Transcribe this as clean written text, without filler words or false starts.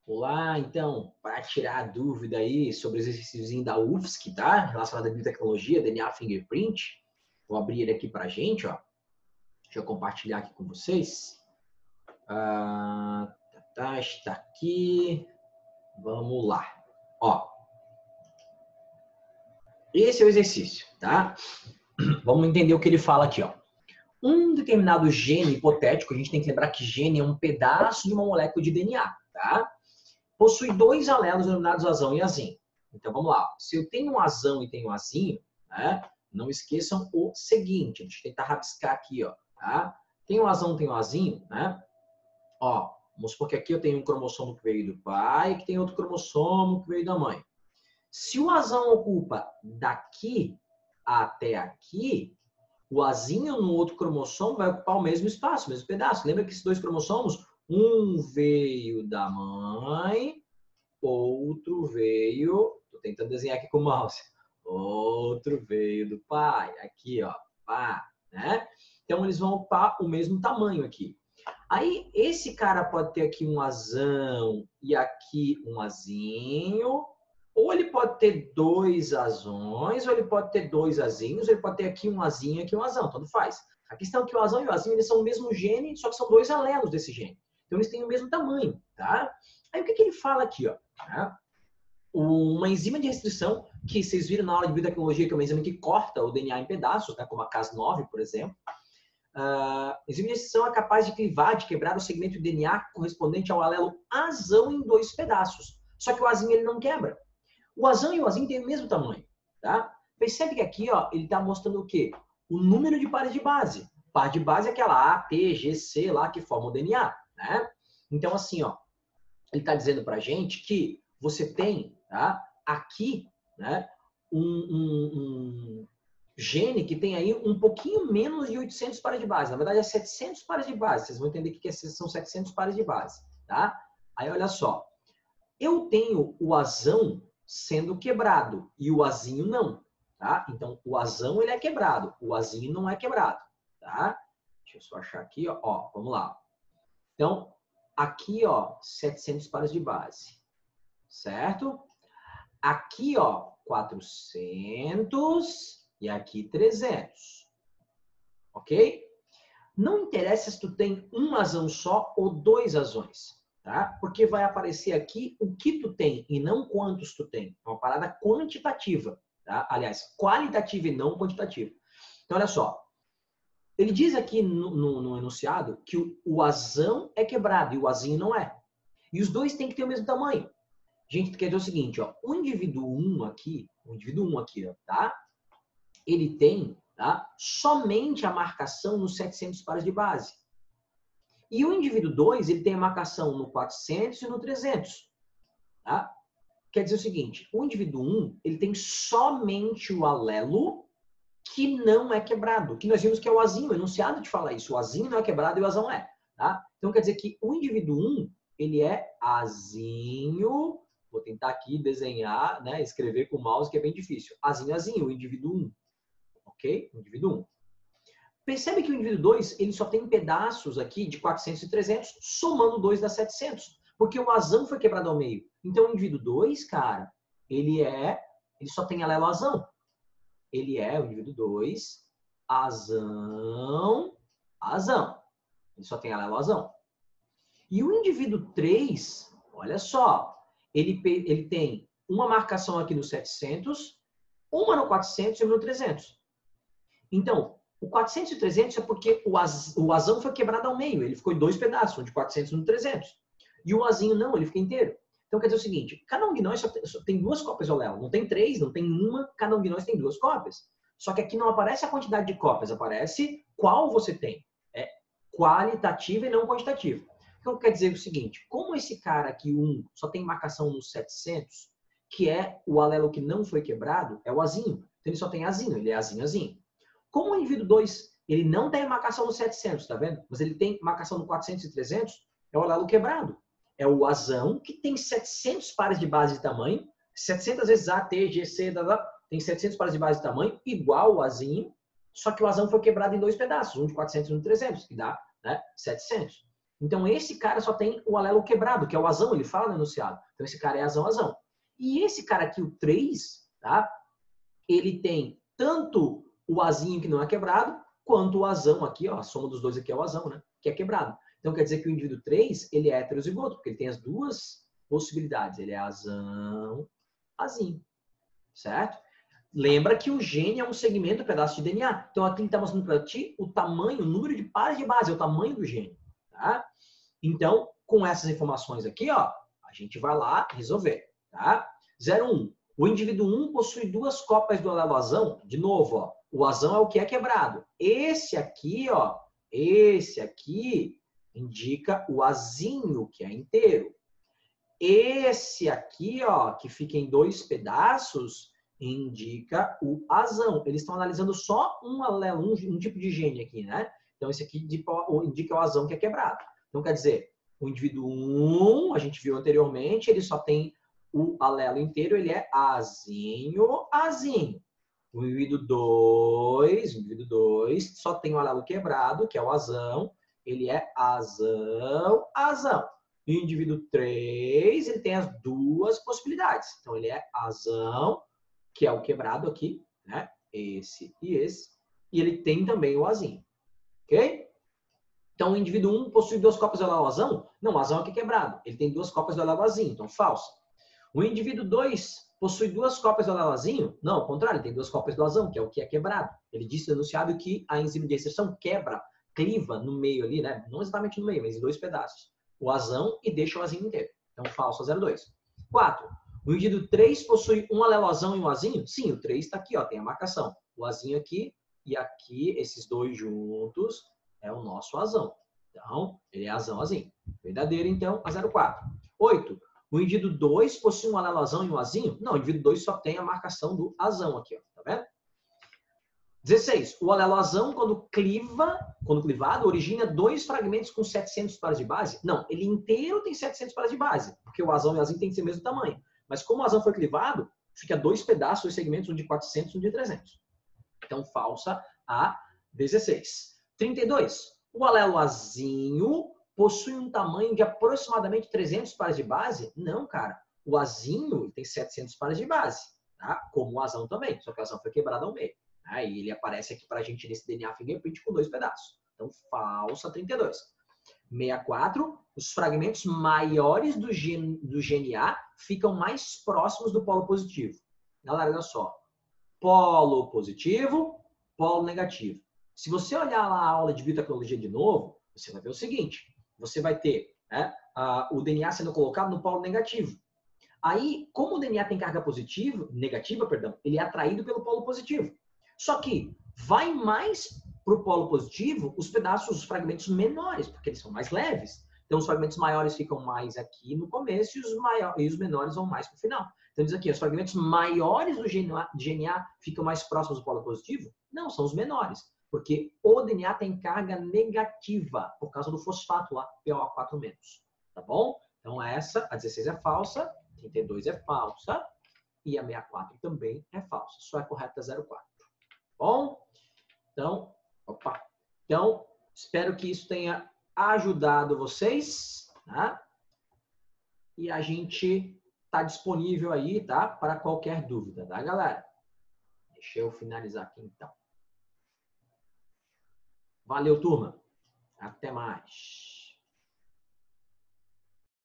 Olá, então, para tirar a dúvida aí sobre o exercíciozinho da UFSC, tá? Relacionado à biotecnologia, DNA Fingerprint. Vou abrir ele aqui para a gente, ó. Deixa eu compartilhar aqui com vocês. Está aqui. Vamos lá. Ó, esse é o exercício, tá? Vamos entender o que ele fala aqui, ó. Um determinado gene hipotético, a gente tem que lembrar que gene é um pedaço de uma molécula de DNA, tá? Possui dois alelos denominados azão e azinho. Então, vamos lá. Se eu tenho um azão e tenho um azinho, né, não esqueçam o seguinte. Deixa eu tentar rabiscar aqui, ó. Tá? Tem um azão, tem um azinho, né? Ó, vamos supor que aqui eu tenho um cromossomo que veio do pai e que tem outro cromossomo que veio da mãe. Se o azão ocupa daqui até aqui, o azinho no outro cromossomo vai ocupar o mesmo espaço, o mesmo pedaço. Lembra que esses dois cromossomos, um veio da mãe, outro veio... Estou tentando desenhar aqui com o mouse. Outro veio do pai. Aqui, ó. Pá, né? Então, eles vão ocupar o mesmo tamanho aqui. Aí, esse cara pode ter aqui um azão e aqui um azinho. Ou ele pode ter dois azões, ou ele pode ter dois azinhos, ou ele pode ter aqui um azinho e aqui um azão. Tanto faz. A questão é que o azão e o azinho eles são o mesmo gene, só que são dois alelos desse gene. Então, eles têm o mesmo tamanho, tá? Aí, o que ele fala aqui, ó? Tá? Uma enzima de restrição, que vocês viram na aula de biotecnologia, que é uma enzima que corta o DNA em pedaços, né? Como a Cas9, por exemplo. A enzima de restrição é capaz de clivar, de quebrar o segmento de DNA correspondente ao alelo azão em dois pedaços. Só que o azinho ele não quebra. O azão e o azinho têm o mesmo tamanho, tá? Percebe que aqui, ó, ele está mostrando o quê? O número de pares de base. Par de base é aquela A, T, G, C lá que formam o DNA, né? Então, assim, ó, ele está dizendo para a gente que você tem, tá, aqui, né, um gene que tem aí um pouquinho menos de 800 pares de base. Na verdade, é 700 pares de base. Vocês vão entender que são 700 pares de base, tá? Aí, olha só. Eu tenho o azão sendo quebrado e o azinho não, tá? Então, o azão ele é quebrado, o azinho não é quebrado, tá? Deixa eu só achar aqui, ó, vamos lá. Então, aqui, ó, 700 pares de base, certo? Aqui, ó, 400 e aqui 300, ok? Não interessa se tu tem um azão só ou dois azões. Tá? Porque vai aparecer aqui o que tu tem e não quantos tu tem. É uma parada quantitativa. Tá? Aliás, qualitativa e não quantitativa. Então, olha só. Ele diz aqui no enunciado que o azão é quebrado e o azinho não é. E os dois têm que ter o mesmo tamanho. Gente, quer dizer o seguinte, ó, o indivíduo 1 aqui, ó, tá? Ele tem, tá, somente a marcação nos 700 pares de base. E o indivíduo 2, ele tem a marcação no 400 e no 300. Tá? Quer dizer o seguinte, o indivíduo 1, ele tem somente o alelo que não é quebrado. Que nós vimos que é o azinho, o enunciado de falar isso. O azinho não é quebrado e o azão é. Tá? Então, quer dizer que o indivíduo 1, ele é azinho. Vou tentar aqui desenhar, né, escrever com o mouse, que é bem difícil. Azinho, o indivíduo 1. Ok? O indivíduo 1. Percebe que o indivíduo 2, ele só tem pedaços aqui de 400 e 300, somando 2 dá 700. Porque o azão foi quebrado ao meio. Então, o indivíduo 2, cara, ele só tem alelo azão. Ele é o indivíduo 2, azão. Ele só tem alelo azão. E o indivíduo 3, olha só, ele tem uma marcação aqui no 700, uma no 400 e uma no 300. Então, o 400 e 300 é porque o azão foi quebrado ao meio. Ele ficou em dois pedaços, um de 400 e um de 300. E o azinho não, ele fica inteiro. Então, quer dizer o seguinte, cada um de nós só tem duas cópias do alelo. Não tem três, não tem uma, cada um de nós tem duas cópias. Só que aqui não aparece a quantidade de cópias, aparece qual você tem. É qualitativa e não quantitativa. Então, quer dizer o seguinte, como esse cara aqui, 1, só tem marcação nos 700, que é o alelo que não foi quebrado, é o azinho. Então, ele só tem azinho, ele é azinho. Como o indivíduo 2, ele não tem marcação no 700, tá vendo? Mas ele tem marcação no 400 e 300, é o alelo quebrado. É o azão, que tem 700 pares de base de tamanho, 700 vezes A, T, G, C, tem 700 pares de base de tamanho, igual o azinho, só que o azão foi quebrado em dois pedaços, um de 400 e um de 300, que dá, né, 700. Então, esse cara só tem o alelo quebrado, que é o azão, ele fala no enunciado. Então, esse cara é azão. E esse cara aqui, o 3, tá? Ele tem tanto o azinho que não é quebrado, quanto o azão aqui, ó, a soma dos dois aqui é o azão, né? Que é quebrado. Então, quer dizer que o indivíduo 3, ele é heterozigoto, porque ele tem as duas possibilidades. Ele é azão, azinho, certo? Lembra que o gene é um segmento, um pedaço de DNA. Então, aqui ele está mostrando para ti o tamanho, o número de pares de base, é o tamanho do gene, tá? Então, com essas informações aqui, ó, a gente vai lá resolver, tá? 01. O indivíduo 1 possui duas cópias do alelo azão. De novo, ó, o azão é o que é quebrado. Esse aqui, ó, esse aqui indica o azinho, que é inteiro. Esse aqui, ó, que fica em dois pedaços, indica o azão. Eles estão analisando só um alelo, um tipo de gene aqui, né? Então, esse aqui indica o azão que é quebrado. Então, quer dizer, o indivíduo 1, a gente viu anteriormente, ele só tem o alelo inteiro, ele é azinho, azinho. O indivíduo 2 só tem o alelo quebrado, que é o azão, ele é azão, azão. E o indivíduo 3, ele tem as duas possibilidades. Então, ele é azão, que é o quebrado aqui, né? Esse e esse. E ele tem também o azinho. Ok? Então, o indivíduo 1 possui duas cópias do alelo azão? Não, o azão aqui é quebrado. Ele tem duas cópias do alelo azinho, então falso. O indivíduo 2 possui duas cópias do alelo azinho? Não, ao contrário, ele tem duas cópias do azão, que é o que é quebrado. Ele disse no enunciado que a enzima de exceção quebra, cliva no meio ali, né? Não exatamente no meio, mas em dois pedaços. O azão e deixa o azinho inteiro. Então, falso a 02. 4. O indivíduo 3 possui um alelo azão e um azinho? Sim, o 3 está aqui, ó, tem a marcação. O azinho aqui e aqui, esses dois juntos, é o nosso azão. Então, ele é azão, azinho. Verdadeiro, então, a 04. 8. O indivíduo 2 possui um alelo azão e um azinho? Não, o indivíduo 2 só tem a marcação do azão aqui, ó, tá vendo? 16. O alelo azão, quando clivado, origina dois fragmentos com 700 pares de base? Não, ele inteiro tem 700 pares de base, porque o azão e o azinho têm que ser o mesmo tamanho. Mas como o azão foi clivado, fica dois pedaços, dois segmentos, um de 400 e um de 300. Então, falsa a 16. 32. O alelo azinho possui um tamanho de aproximadamente 300 pares de base? Não, cara. O azinho tem 700 pares de base, tá? Como o azão também, só que o azão foi quebrado ao meio. Aí ele aparece aqui para a gente nesse DNA fingerprint com dois pedaços. Então, falsa 32. 64. Os fragmentos maiores do GNA ficam mais próximos do polo positivo. Galera, olha só. Polo positivo, polo negativo. Se você olhar lá a aula de biotecnologia de novo, você vai ver o seguinte. Você vai ter, né, o DNA sendo colocado no polo negativo. Aí, como o DNA tem carga negativa, ele é atraído pelo polo positivo. Só que vai mais para o polo positivo os pedaços, os fragmentos menores, porque eles são mais leves. Então, os fragmentos maiores ficam mais aqui no começo e os menores vão mais para o final. Então, diz aqui, os fragmentos maiores do DNA ficam mais próximos do polo positivo? Não, são os menores, porque o DNA tem carga negativa por causa do fosfato lá, PO4-. Tá bom? Então, essa, a 16 é falsa, 32 é falsa e a 64 também é falsa. Só é correta a 04. Bom? Então, espero que isso tenha ajudado vocês, tá? E a gente está disponível aí, tá? Para qualquer dúvida, tá, galera? Deixa eu finalizar aqui, então. Valeu, turma. Até mais.